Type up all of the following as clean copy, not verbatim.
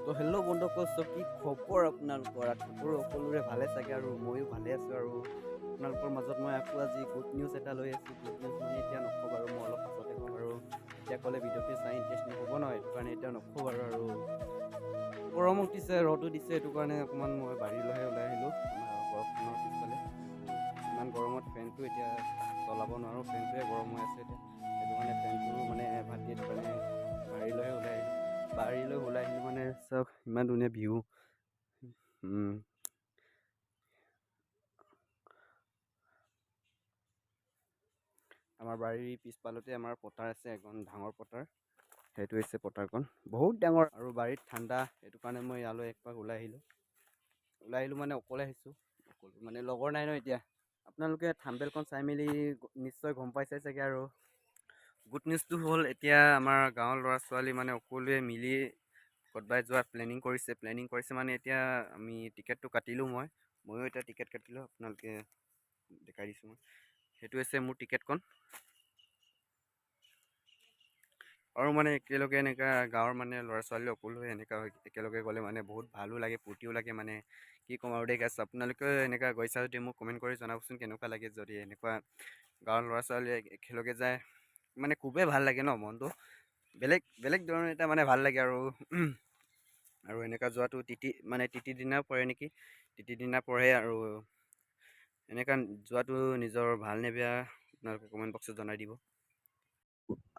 তো হেল্ল' বন্ধুসকল, কি খবৰ আপোনালোকৰ? সকলোৰে ভালে চাগে আৰু ময়ো ভালে আছোঁ। আৰু আপোনালোকৰ মাজত মই আকৌ আজি গুড নিউজ এটা লৈ আছোঁ। গুড নিউজ মানে এতিয়া নকওঁ বাৰু, মই অলপ পাছতে ক'ম। আৰু এতিয়া ক'লে ভিডিঅ'টো চাই ইণ্টাৰেষ্টিং হ'ব নহয়, সেইটো কাৰণে এতিয়া নকওঁ বাৰু। আৰু গৰম উঠিছে, ৰ'দো দিছে, সেইটো কাৰণে অকণমান মই বাহিৰলৈহে ওলাই আহিলোঁ আমাৰ ঘৰখনৰ পিছফালে। ইমান গৰমত ফেনটো এতিয়া চলাব নোৱাৰোঁ, ফেনটোৱে গৰম হৈ আছে এতিয়া, সেইটো কাৰণে ফেনটো মানে বাদ দি সেইটো কাৰণে বাহিৰলৈহে ওলাই আহিলোঁ। বাহিৰলৈ ওলাই আহিলোঁ মানে চাওক ইমান ধুনীয়া ভিউ। আমাৰ বাৰীৰ পিছফালতে আমাৰ পথাৰ আছে, এখন ডাঙৰ পথাৰ। সেইটো হৈছে পথাৰখন, বহুত ডাঙৰ আৰু বাৰীত ঠাণ্ডা, সেইটো কাৰণে মই ইয়ালৈ একপাক ওলাই আহিলোঁ মানে অকলে আহিছোঁ, মানে লগৰ নাই ন এতিয়া। আপোনালোকে থাম্বনেইলখন চাই মেলি নিশ্চয় গম পাইছে চাগে। আৰু গুড নিউজটো হ'ল, এতিয়া আমাৰ গাঁৱৰ ল'ৰা ছোৱালী মানে সকলোৱে মিলি ক'ৰবাত যোৱা প্লেনিং কৰিছে মানে এতিয়া আমি টিকেটটো কাটিলোঁ। ময়ো এতিয়া টিকেট কাটিলোঁ, আপোনালোকে দেখাই দিছোঁ মই। সেইটো হৈছে মোৰ টিকেটখন। আৰু মানে একেলগে এনেকুৱা গাঁৱৰ মানে ল'ৰা ছোৱালী সকলোৱে এনেকুৱা একেলগে গ'লে মানে বহুত ভালো লাগে, ফূৰ্তিও লাগে। মানে কি ক'ম আৰু দেই গাইছ, আপোনালোকে এনেকুৱা গৈছা যদি মোক কমেণ্ট কৰি জনাবচোন কেনেকুৱা লাগে। যদি এনেকুৱা গাঁৱৰ ল'ৰা ছোৱালীয়ে একেলগে যায় মানে খুবেই ভাল লাগে ন, মনটো বেলেগ ধৰণৰ এটা মানে ভাল লাগে। আৰু এনেকুৱা যোৱাটো তিথি দিনা পৰে নেকি, তিথি দিনা পৰে। আৰু এনেকুৱা যোৱাটো নিজৰ ভাল নে বেয়া আপোনালোকে কমেণ্ট বক্সত জনাই দিব।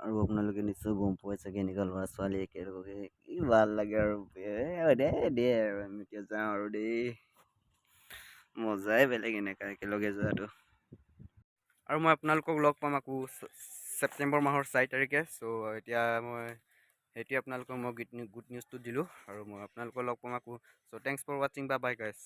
আৰু আপোনালোকে নিশ্চয় গম পোৱাই চাগে, এনেকুৱা ল'ৰা ছোৱালী একেলগে কি ভাল লাগে। আৰু দে আৰু আমি এতিয়া যাওঁ আৰু দেই, মজাই বেলেগ এনেকুৱা একেলগে যোৱাটো। আৰু মই আপোনালোকক লগ পাম আকৌ ছেপ্টেম্বৰ মাহৰ 4 তাৰিখে। চ' এতিয়া সেইটোৱে আপোনালোকক মই গুড নিউজটো দিলোঁ, আৰু মই আপোনালোকক লগ পাম আকৌ। চ' থেংকছ ফৰ ৱাচিং, বাই বাই গাইছ।